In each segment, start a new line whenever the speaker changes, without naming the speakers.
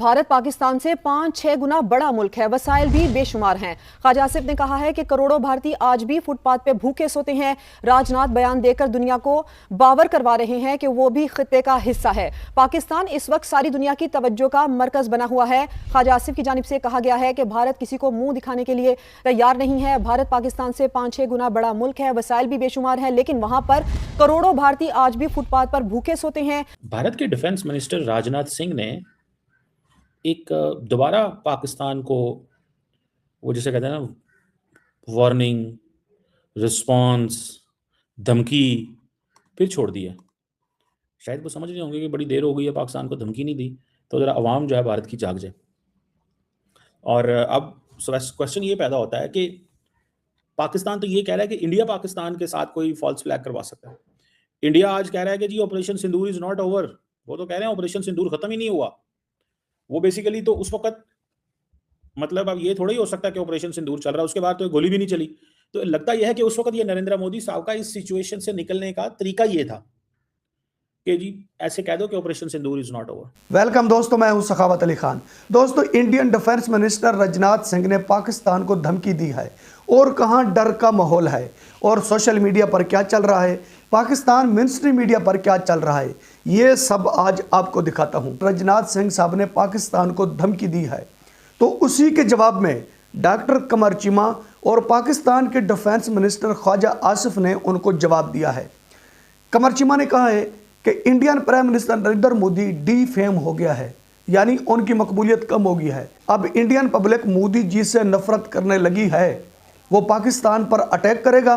भारत पाकिस्तान से 5-6 गुना बड़ा मुल्क है, वसाइल भी बेशुमार हैं। ख्वाजा आसिफ ने कहा है कि करोड़ों भारतीय आज भी फुटपाथ पे भूखे सोते हैं। राजनाथ बयान देकर दुनिया को बावर करवा रहे हैं कि वो भी खित्ते का हिस्सा है। पाकिस्तान इस वक्त सारी दुनिया की तवज्जो का मरकज बना हुआ है। ख्वाजा आसिफ की जानिब से कहा गया है कि भारत किसी को मुंह दिखाने के लिए तैयार नहीं है। भारत पाकिस्तान से 5-6 गुना बड़ा मुल्क है, वसाइल भी बेशुमार है, लेकिन वहां पर करोड़ों भारतीय आज भी फुटपाथ पर भूखे सोते हैं।
भारत के डिफेंस मिनिस्टर राजनाथ सिंह ने एक दोबारा पाकिस्तान को, वो जैसे कहते हैं ना, वार्निंग, रिस्पॉन्स, धमकी फिर छोड़ दी है। शायद वो समझ रहे होंगे कि बड़ी देर हो गई है, पाकिस्तान को धमकी नहीं दी, तो ज़रा अवाम जो है भारत की जाग जाए। और अब क्वेश्चन ये पैदा होता है कि पाकिस्तान तो ये कह रहा है कि इंडिया पाकिस्तान के साथ कोई फॉल्स फ्लैग करवा सकता है। इंडिया आज कह रहा है कि जी operation Sindoor is not over. वो तो कह रहे हैं ऑपरेशन सिंदूर खत्म ही नहीं हुआ। वो बेसिकली तो उस वक्त, मतलब अब ये थोड़ा ही हो सकता है कि ऑपरेशन सिंदूर चल रहा है, उसके बाद तो गोली भी नहीं चली। तो लगता यह है कि उस वक्त ये नरेंद्र मोदी साहब का इस सिचुएशन से निकलने का तरीका ये था कि जी ऐसे कह दो कि operation Sindoor is not over.
Welcome दोस्तों, मैं हूं सखावत अली खान। दोस्तों, Indian defence minister Rajnath Singh ने पाकिस्तान को धमकी दी है और कहां डर का माहौल है और सोशल मीडिया पर क्या चल रहा है, पाकिस्तान मिनिस्ट्री मीडिया पर क्या चल रहा है, ये सब आज आपको दिखाता हूं। राजनाथ सिंह साहब ने पाकिस्तान को धमकी दी है, तो उसी के जवाब में डॉक्टर कमर चीमा और पाकिस्तान के डिफेंस मिनिस्टर ख्वाजा आसिफ ने उनको जवाब दिया है। कमर चीमा ने कहा है कि Indian prime minister Narendra Modi D fame हो गया है, यानी उनकी मकबूलियत कम हो गई है। अब इंडियन पब्लिक मोदी जी से नफरत करने लगी है। वो पाकिस्तान पर अटैक करेगा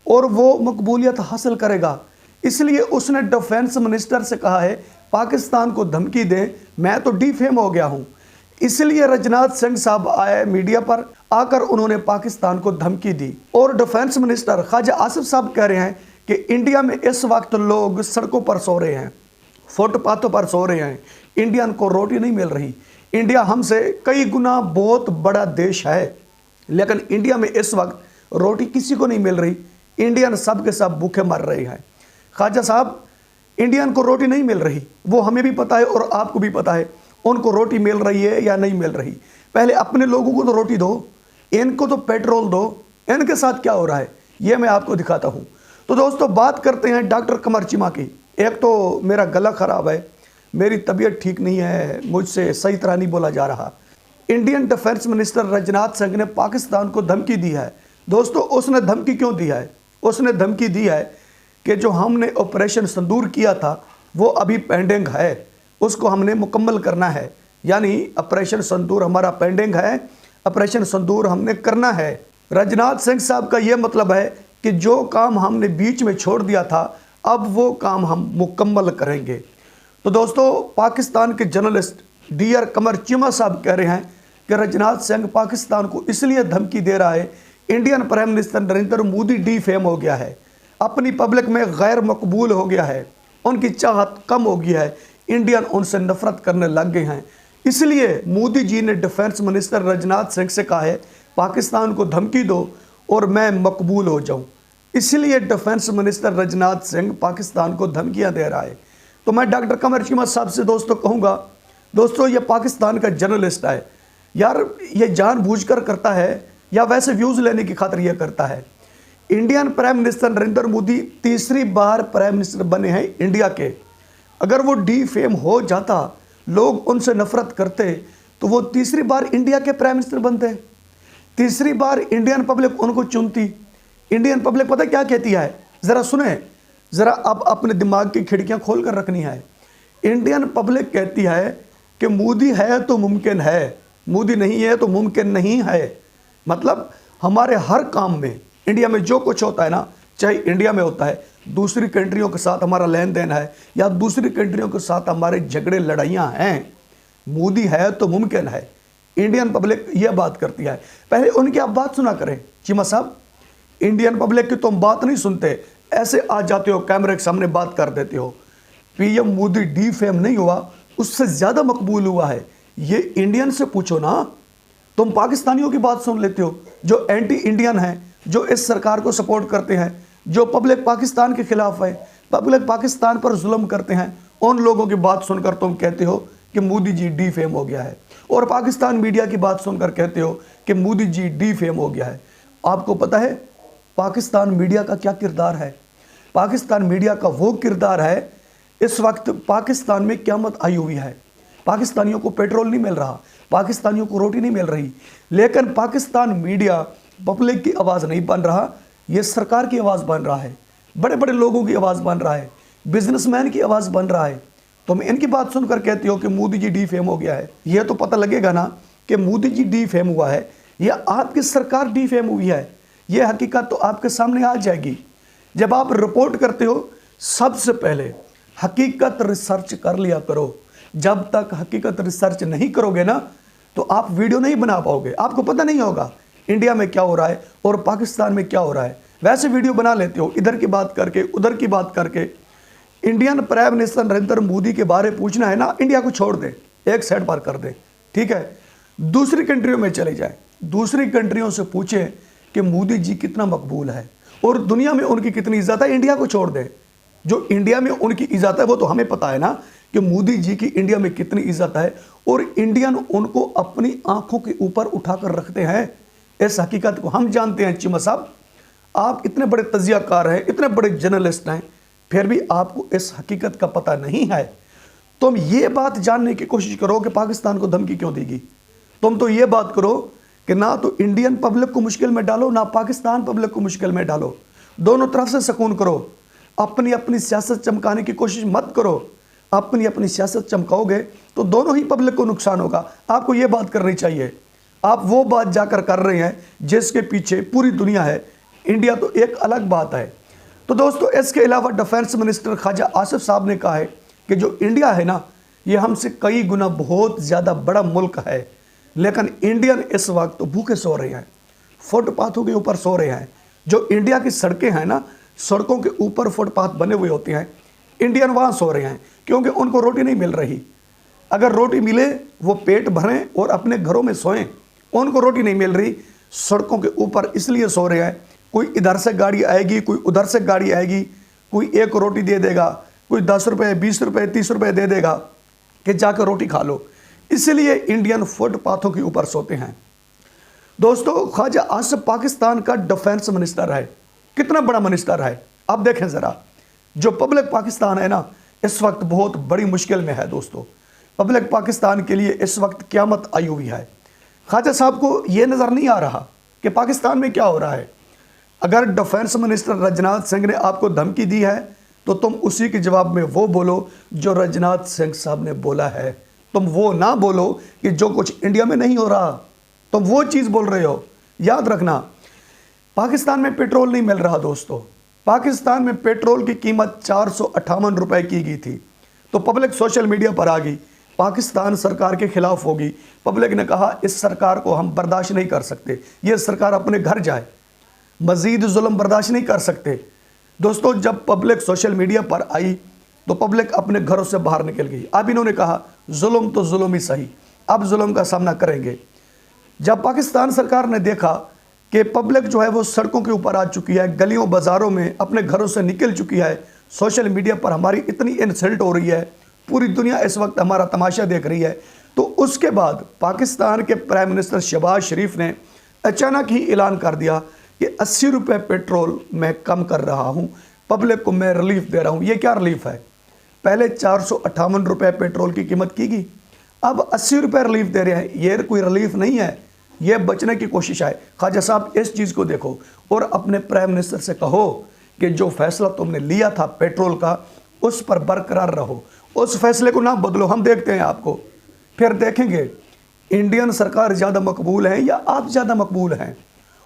और वो मकबूलियत हासिल करेगा। इसलिए उसने डिफेंस मिनिस्टर से कहा है पाकिस्तान को धमकी दें, मैं तो डी फेम हो गया हूं। इसलिए राजनाथ सिंह साहब आए मीडिया पर, आकर उन्होंने पाकिस्तान को धमकी दी। और डिफेंस मिनिस्टर ख्वाजा आसिफ साहब कह रहे हैं कि इंडिया में इस वक्त लोग सड़कों पर सो रहे हैं, फुटपाथों पर सो रहे हैं, इंडियन को रोटी नहीं मिल रही। इंडिया हमसे कई गुना बहुत बड़ा देश है, लेकिन इंडिया में इस वक्त रोटी किसी को नहीं मिल रही। इंडियन सब के सब भूखे मर रहे हैं। ख्वाजा साहब, इंडियन को रोटी नहीं मिल रही, वो हमें भी पता है और आपको भी पता है। उनको रोटी मिल रही है या नहीं मिल रही, पहले अपने लोगों को तो रोटी दो, इनको तो पेट्रोल दो। इनके साथ क्या हो रहा है ये मैं आपको दिखाता हूं। तो दोस्तों, बात करते हैं डॉक्टर कमर चीमा की। एक तो मेरा गला खराब है, मेरी तबीयत ठीक नहीं है, मुझसे सही तरह नहीं बोला जा रहा। Indian defence minister Rajnath Singh ने पाकिस्तान को धमकी दी है। दोस्तों, उसने धमकी क्यों दी है? उसने धमकी दी है कि जो हमने ऑपरेशन सिंदूर किया था वो अभी पेंडिंग है, उसको हमने मुकम्मल करना है। यानी ऑपरेशन सिंदूर हमारा पेंडिंग है, ऑपरेशन सिंदूर हमने करना है। राजनाथ सिंह साहब का यह मतलब है कि जो काम हमने बीच में छोड़ दिया था अब वो काम हम मुकम्मल करेंगे। तो दोस्तों, पाकिस्तान के जर्नलिस्ट डियर कमर चीमा साहब कह रहे हैं कि राजनाथ सिंह पाकिस्तान को इसलिए धमकी दे रहा है, Indian prime minister Narendra Modi D fame हो गया है, अपनी पब्लिक में गैर मकबूल हो गया है, उनकी चाहत कम हो गई है, इंडियन उनसे नफरत करने लग गए हैं। इसलिए मोदी जी ने डिफेंस मिनिस्टर राजनाथ सिंह से कहा है पाकिस्तान को धमकी दो और मैं मकबूल हो जाऊं। इसलिए डिफेंस मिनिस्टर राजनाथ सिंह पाकिस्तान को धमकियां दे रहा है। तो मैं डॉक्टर कमर चीमा साहब से दोस्तों कहूँगा, दोस्तों ये पाकिस्तान का जर्नलिस्ट है यार, ये जानबूझकर करता है या वैसे व्यूज़ लेने की खातिर यह करता है। Indian prime minister Narendra Modi तीसरी बार प्राइम मिनिस्टर बने हैं इंडिया के। अगर वो डी फेम हो जाता, लोग उनसे नफरत करते, तो वो तीसरी बार इंडिया के प्राइम मिनिस्टर बनते, तीसरी बार इंडियन पब्लिक उनको चुनती। इंडियन पब्लिक पता क्या कहती है, ज़रा सुने, ज़रा अब अपने दिमाग की खिड़कियां खोल कर रखनी है। इंडियन पब्लिक कहती है कि मोदी है तो मुमकिन है, मोदी नहीं है तो मुमकिन नहीं है। मतलब हमारे हर काम में, इंडिया में जो कुछ होता है ना, चाहे इंडिया में होता है, दूसरी कंट्रियों के साथ हमारा लेन देन है या दूसरी कंट्रियों के साथ हमारे झगड़े लड़ाइयाँ हैं, मोदी है तो मुमकिन है। इंडियन पब्लिक यह बात करती है। पहले उनकी आप बात सुना करें। चीमा साहब, इंडियन पब्लिक की तुम बात नहीं सुनते, ऐसे आ जाते हो कैमरे के सामने बात कर देते हो। पीएम मोदी डी फेम नहीं हुआ, उससे ज़्यादा मकबूल हुआ है। ये इंडियन से पूछो ना, तुम पाकिस्तानियों की बात सुन लेते हो जो एंटी इंडियन हैं, जो इस सरकार को सपोर्ट करते हैं, जो पब्लिक पाकिस्तान के खिलाफ है, पब्लिक पाकिस्तान पर जुल्म करते हैं। उन लोगों की बात सुनकर तुम कहते हो कि मोदी जी डिफेम हो गया है, और पाकिस्तान मीडिया की बात सुनकर कहते हो कि मोदी जी डिफेम हो गया है। आपको पता है पाकिस्तान मीडिया का क्या किरदार है? पाकिस्तान मीडिया का वो किरदार है, इस वक्त पाकिस्तान में क़यामत आई हुई है। पाकिस्तानियों को पेट्रोल नहीं मिल रहा, पाकिस्तानियों को रोटी नहीं मिल रही, लेकिन पाकिस्तान मीडिया पब्लिक की आवाज़ नहीं बन रहा, ये सरकार की आवाज़ बन रहा है, बड़े बड़े लोगों की आवाज़ बन रहा है, बिजनेसमैन की आवाज़ बन रहा है। तुम इनकी बात सुनकर कहते हो कि मोदी जी डिफेम हो गया है। यह तो पता लगेगा ना कि मोदी जी डिफेम हुआ है या आपकी सरकार डिफेम हुई है। यह हकीकत तो आपके सामने आ जाएगी। जब आप रिपोर्ट करते हो, सबसे पहले हकीकत रिसर्च कर लिया करो। जब तक हकीकत रिसर्च नहीं करोगे ना, तो आप वीडियो नहीं बना पाओगे। आपको पता नहीं होगा इंडिया में क्या हो रहा है और पाकिस्तान में क्या हो रहा है। वैसे वीडियो बना लेते हो, इधर की बात करके उधर की बात करके। Indian prime minister Narendra Modi के बारे पूछना है ना, इंडिया को छोड़ दे, एक साइड पर कर दे, ठीक है। दूसरी कंट्रियों में चले जाए, दूसरी कंट्रियों से पूछे कि मोदी जी कितना मकबूल है और दुनिया में उनकी कितनी इज्जत है। इंडिया को छोड़ दे, जो इंडिया में उनकी इज्जत है वो तो हमें पता है ना कि मोदी जी की इंडिया में कितनी इज्जत है, और इंडियन उनको अपनी आंखों के ऊपर उठाकर रखते हैं। इस हकीकत को हम जानते हैं। चीमा साहब, आप इतने बड़े तजियाकार हैं, इतने बड़े जर्नलिस्ट हैं, फिर भी आपको इस हकीकत का पता नहीं है। तुम ये बात जानने की कोशिश करो कि पाकिस्तान को धमकी क्यों देगी। तुम तो ये बात करो कि ना तो इंडियन पब्लिक को मुश्किल में डालो, ना पाकिस्तान पब्लिक को मुश्किल में डालो। दोनों तरफ से सुकून करो। अपनी अपनी सियासत चमकाने की कोशिश मत करो। अपनी अपनी सियासत चमकाओगे तो दोनों ही पब्लिक को नुकसान होगा। आपको ये बात करनी चाहिए। आप वो बात जाकर कर रहे हैं जिसके पीछे पूरी दुनिया है। इंडिया तो एक अलग बात है। तो दोस्तों, इसके अलावा डिफेंस मिनिस्टर ख्वाजा आसिफ साहब ने कहा है कि जो इंडिया है ना, ये हमसे कई गुना बहुत ज़्यादा बड़ा मुल्क है, लेकिन इंडियन इस वक्त भूखे सो रहे हैं, फुटपाथों के ऊपर सो रहे हैं। जो इंडिया की सड़कें हैं ना, सड़कों के ऊपर फुटपाथ बने हुए होते हैं, इंडियन वहाँ सो रहे हैं क्योंकि उनको रोटी नहीं मिल रही। अगर रोटी मिले वो पेट भरें और अपने घरों में सोएं, उनको रोटी नहीं मिल रही, सड़कों के ऊपर इसलिए सो रहे हैं। कोई इधर से गाड़ी आएगी, कोई उधर से गाड़ी आएगी, कोई एक रोटी दे देगा, कोई 10 रुपये 20 रुपये 30 रुपये दे देगा कि जाकर रोटी खा लो। इसलिए इंडियन फुटपाथों के ऊपर सोते हैं। दोस्तों, ख्वाजा आसिफ पाकिस्तान का डिफेंस मिनिस्टर है। कितना बड़ा मिनिस्टर है। अब देखें ज़रा, जो पब्लिक पाकिस्तान है ना, इस वक्त बहुत बड़ी मुश्किल में है। दोस्तों, पब्लिक पाकिस्तान के लिए इस वक्त क़यामत आई हुई है। ख्वाजा साहब को ये नज़र नहीं आ रहा कि पाकिस्तान में क्या हो रहा है। अगर डिफेंस मिनिस्टर राजनाथ सिंह ने आपको धमकी दी है तो तुम उसी के जवाब में वो बोलो जो राजनाथ सिंह साहब ने बोला है। तुम वो ना बोलो कि जो कुछ इंडिया में नहीं हो रहा, तुम वो चीज़ बोल रहे हो। याद रखना, पाकिस्तान में पेट्रोल नहीं मिल रहा। दोस्तों, पाकिस्तान में पेट्रोल की कीमत 458 रुपए की गई थी, तो पब्लिक सोशल मीडिया पर आ गई, पाकिस्तान सरकार के खिलाफ होगी। पब्लिक ने कहा इस सरकार को हम बर्दाश्त नहीं कर सकते, ये सरकार अपने घर जाए, मज़ीद जुल्म बर्दाश्त नहीं कर सकते। दोस्तों, जब पब्लिक सोशल मीडिया पर आई तो पब्लिक अपने घरों से बाहर निकल गई। अब इन्होंने कहा जुल्म तो जुल्म ही सही, अब जुल्म का सामना करेंगे। जब पाकिस्तान सरकार ने देखा कि पब्लिक जो है वो सड़कों के ऊपर आ चुकी है, गलियों बाज़ारों में अपने घरों से निकल चुकी है, सोशल मीडिया पर हमारी इतनी इंसल्ट हो रही है, पूरी दुनिया इस वक्त हमारा तमाशा देख रही है, तो उसके बाद पाकिस्तान के प्राइम मिनिस्टर शहबाज शरीफ ने अचानक ही ऐलान कर दिया कि 80 रुपये पेट्रोल मैं कम कर रहा हूँ, पब्लिक को मैं रिलीफ दे रहा हूँ। ये क्या रिलीफ है? पहले 458 रुपये पेट्रोल की कीमत की गई, अब 80 रुपये रिलीफ दे रहे हैं। ये कोई रिलीफ नहीं है, ये बचने की कोशिश है। ख्वाजा साहब, इस चीज़ को देखो और अपने प्राइम मिनिस्टर से कहो कि जो फैसला तुमने लिया था पेट्रोल का, उस पर बरकरार रहो, उस फैसले को ना बदलो। हम देखते हैं आपको, फिर देखेंगे इंडियन सरकार ज़्यादा मकबूल है या आप ज़्यादा मकबूल हैं।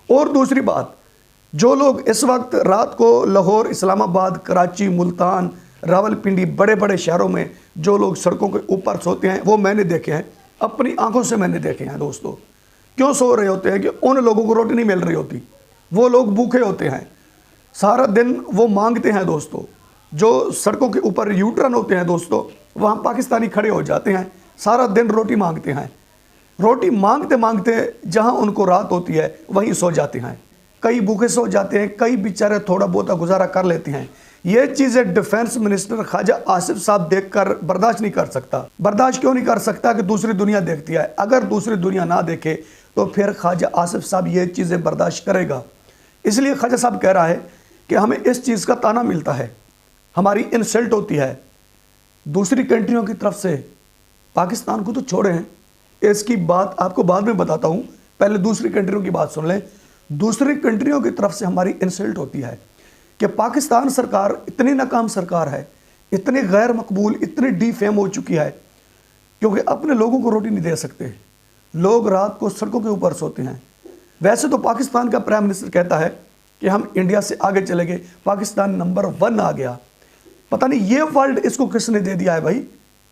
और दूसरी बात, जो लोग इस वक्त रात को लाहौर, इस्लामाबाद, कराची, मुल्तान, रावलपिंडी, बड़े बड़े शहरों में जो लोग सड़कों के ऊपर सोते हैं, वो मैंने देखे हैं, अपनी आंखों से मैंने देखे हैं। दोस्तों, क्यों सो रहे होते हैं कि उन लोगों को रोटी नहीं मिल रही होती, वो लोग भूखे होते हैं, सारा दिन वो मांगते हैं। दोस्तों, जो सड़कों के ऊपर यूटर्न होते हैं, दोस्तों, वहाँ पाकिस्तानी खड़े हो जाते हैं, सारा दिन रोटी मांगते हैं। रोटी मांगते मांगते जहाँ उनको रात होती है वहीं सो जाते हैं। कई भूखे सो जाते हैं, कई बेचारे थोड़ा बहुत गुजारा कर लेते हैं। ये चीजें डिफेंस मिनिस्टर ख्वाजा आसिफ साहब देखकर बर्दाश्त नहीं कर सकता। बर्दाश्त क्यों नहीं कर सकता कि दूसरी दुनिया देखती है। अगर दूसरी दुनिया ना देखे तो फिर ख्वाजा आसिफ साहब ये चीजें बर्दाश्त करेगा। इसलिए ख्वाजा साहब कह रहा है कि हमें इस चीज का ताना मिलता है, हमारी इंसल्ट होती है दूसरी कंट्रियों की तरफ से। पाकिस्तान को तो छोड़े हैं, इसकी बात आपको बाद में बताता हूं, पहले दूसरी कंट्रियों की बात सुन लें। दूसरी कंट्रियों की तरफ से हमारी इंसल्ट होती है कि पाकिस्तान सरकार इतनी नाकाम सरकार है, इतनी गैर मकबूल, इतनी डिफेम हो चुकी है क्योंकि अपने लोगों को रोटी नहीं दे सकते। लोग रात को सड़कों के ऊपर सोते हैं। वैसे तो पाकिस्तान का प्राइम मिनिस्टर कहता है कि हम इंडिया से आगे चले गए, पाकिस्तान नंबर 1 आ गया। पता नहीं ये वर्ल्ड इसको किसने दे दिया है भाई,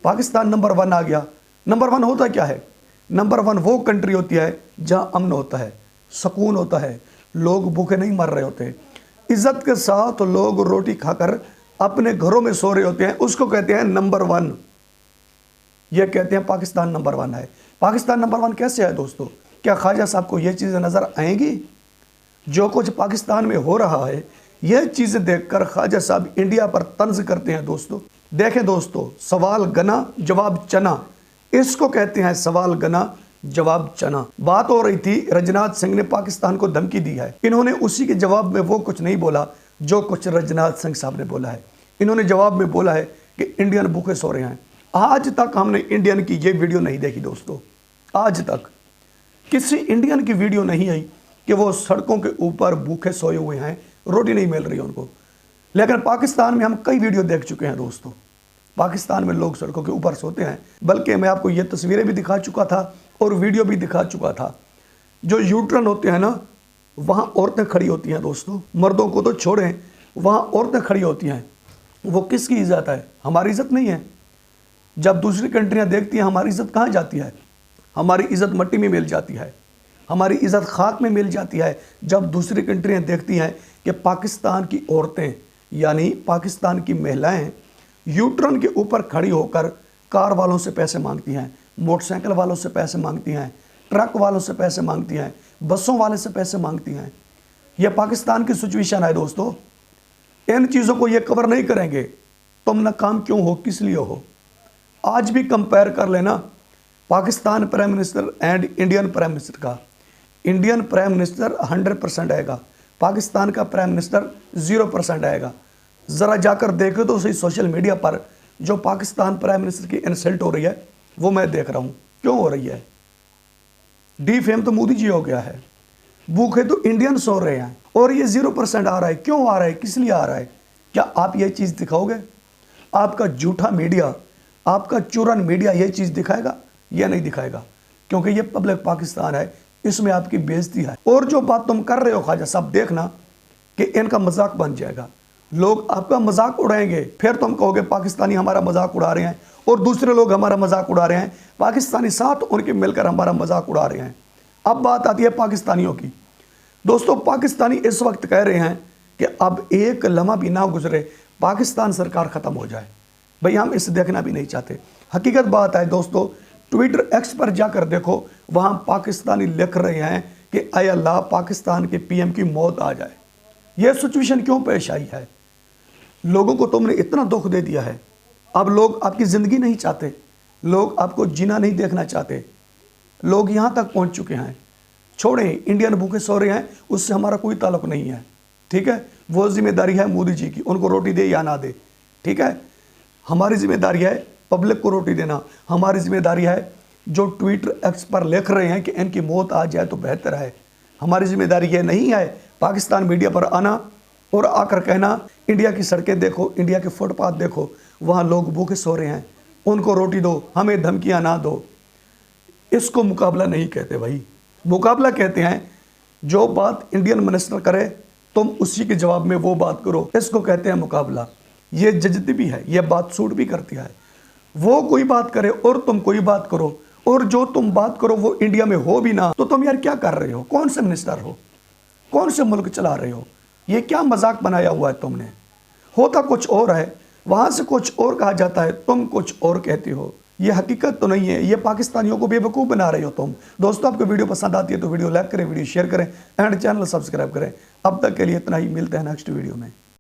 पाकिस्तान नंबर 1 आ गया। नंबर 1 होता क्या है? नंबर 1 वो कंट्री होती है जहां अमन होता है, सुकून होता है, लोग भूखे नहीं मर रहे होते, इज्जत के साथ लोग रोटी खाकर अपने घरों में सो रहे होते हैं, उसको कहते हैं नंबर 1। ये कहते हैं पाकिस्तान नंबर 1 है। पाकिस्तान नंबर 1 कैसे है दोस्तों? क्या ख्वाजा साहब को ये चीज़ें नज़र आएंगी? जो कुछ पाकिस्तान में हो रहा है यह चीज़ें देखकर ख्वाजा साहब इंडिया पर तंज करते हैं दोस्तों। देखें दोस्तों, सवाल गना जवाब चना, इसको कहते हैं सवाल गना जवाब चना। बात हो रही थी राजनाथ सिंह ने पाकिस्तान को धमकी दी है। इन्होंने उसी के जवाब में वो कुछ नहीं बोला जो कुछ राजनाथ सिंह साहब ने बोला है। इन्होंने जवाब में बोला है कि इंडियन भूखे सो रहे हैं। आज तक हमने इंडियन की ये वीडियो नहीं देखी दोस्तों, आज तक किसी इंडियन की वीडियो नहीं आई कि वो सड़कों के ऊपर भूखे सोए हुए हैं, रोटी नहीं मिल रही है उनको। लेकिन पाकिस्तान में हम कई वीडियो देख चुके हैं दोस्तों। पाकिस्तान में लोग सड़कों के ऊपर सोते हैं, बल्कि मैं आपको ये तस्वीरें भी दिखा चुका था और वीडियो भी दिखा चुका था। जो यूटर्न होते हैं ना, वहाँ औरतें खड़ी होती हैं दोस्तों, मर्दों को तो छोड़ें, वहाँ औरतें खड़ी होती हैं। वो किसकी इज्जत है? हमारी इज्जत नहीं है। जब दूसरी कंट्रियाँ देखती हैं हमारी इज्जत कहाँ जाती है? हमारी इज्जत मट्टी में मिल जाती है, हमारी इज्जत खाक में मिल जाती है जब दूसरी कंट्रियाँ देखती हैं कि पाकिस्तान की औरतें यानी पाकिस्तान की महिलाएं यूटर्न के ऊपर खड़ी होकर कार वालों से पैसे मांगती हैं, मोटरसाइकिल वालों से पैसे मांगती हैं, ट्रक वालों से पैसे मांगती हैं, बसों वाले से पैसे मांगती हैं। यह पाकिस्तान की सिचुएशन है दोस्तों। इन चीज़ों को ये कवर नहीं करेंगे, तुम नाकाम क्यों हो, किस लिए हो? आज भी कंपेयर कर लेना Pakistan prime minister and Indian prime minister का। इंडियन प्राइम मिनिस्टर 100% आएगा, पाकिस्तान का प्राइम मिनिस्टर 0% आएगा। ज़रा जाकर देखो तो सही सोशल मीडिया पर जो पाकिस्तान प्राइम मिनिस्टर की इंसल्ट हो रही है वो मैं देख रहा हूँ। क्यों हो रही है? डिफेम तो मोदी जी हो गया है, भूखे तो इंडियन सो रहे हैं और ये 0% आ रहा है। क्यों आ रहा है, किस लिए आ रहा है? क्या आप ये चीज़ दिखाओगे? आपका झूठा मीडिया, आपका चुरन मीडिया ये चीज़ दिखाएगा? यह नहीं दिखाएगा, क्योंकि ये पब्लिक पाकिस्तान है, इसमें आपकी बेइज्जती है। और जो बात तुम कर रहे हो ख्वाजा साहब, देखना कि इनका मजाक बन जाएगा, लोग आपका मजाक उड़ाएंगे, फिर तुम कहोगे पाकिस्तानी हमारा मजाक उड़ा रहे हैं और दूसरे लोग हमारा मजाक उड़ा रहे हैं, पाकिस्तानी साथ उनके मिलकर हमारा मजाक उड़ा रहे हैं। अब बात आती है पाकिस्तानियों की। दोस्तों, पाकिस्तानी इस वक्त कह रहे हैं कि अब एक लम्हा भी ना गुजरे पाकिस्तान सरकार ख़त्म हो जाए। भाई हम इसे देखना भी नहीं चाहते। हकीकत बात है दोस्तों, ट्विटर एक्स पर जाकर देखो, वहाँ पाकिस्तानी लिख रहे हैं कि आय अल्लाह पाकिस्तान के पीएम की मौत आ जाए। यह सिचुएशन क्यों पेश आई है? लोगों को तुमने इतना दुख दे दिया है, अब लोग आपकी ज़िंदगी नहीं चाहते, लोग आपको जीना नहीं देखना चाहते। लोग यहाँ तक पहुँच चुके हैं। छोड़ें, इंडियन भूखे सो रहे हैं, उससे हमारा कोई ताल्लुक नहीं है, ठीक है? वो जिम्मेदारी है मोदी जी की, उनको रोटी दे या ना दे, ठीक है? हमारी जिम्मेदारी है पब्लिक को रोटी देना। हमारी जिम्मेदारी है जो ट्विटर एक्स पर लिख रहे हैं कि इनकी मौत आ जाए तो बेहतर है, हमारी जिम्मेदारी ये नहीं है पाकिस्तान मीडिया पर आना और आकर कहना इंडिया की सड़कें देखो, इंडिया के फुटपाथ देखो, वहाँ लोग भूखे सो रहे हैं, उनको रोटी दो, हमें धमकियाँ ना दो। इसको मुकाबला नहीं कहते भाई। मुकाबला कहते हैं जो बात इंडियन मिनिस्टर करे तुम उसी के जवाब में वो बात करो, इसको कहते हैं मुकाबला। ये जजती भी है, ये बात सूट भी करती है। वो कोई बात करे और तुम कोई बात करो, और जो तुम बात करो वो इंडिया में हो भी ना, तो तुम यार क्या कर रहे हो? कौन से मिनिस्टर हो? कौन से मुल्क चला रहे हो? ये क्या मजाक बनाया हुआ है तुमने? होता कुछ और है, वहाँ से कुछ और कहा जाता है, तुम कुछ और कहते हो। ये हकीकत तो नहीं है, ये पाकिस्तानियों को बेवकूफ़ बना रहे हो तुम। दोस्तों, आपको वीडियो पसंद आती है तो वीडियो लाइक करें, वीडियो शेयर करें एंड चैनल सब्सक्राइब करें। अब तक के लिए इतना ही, मिलते हैं नेक्स्ट वीडियो में।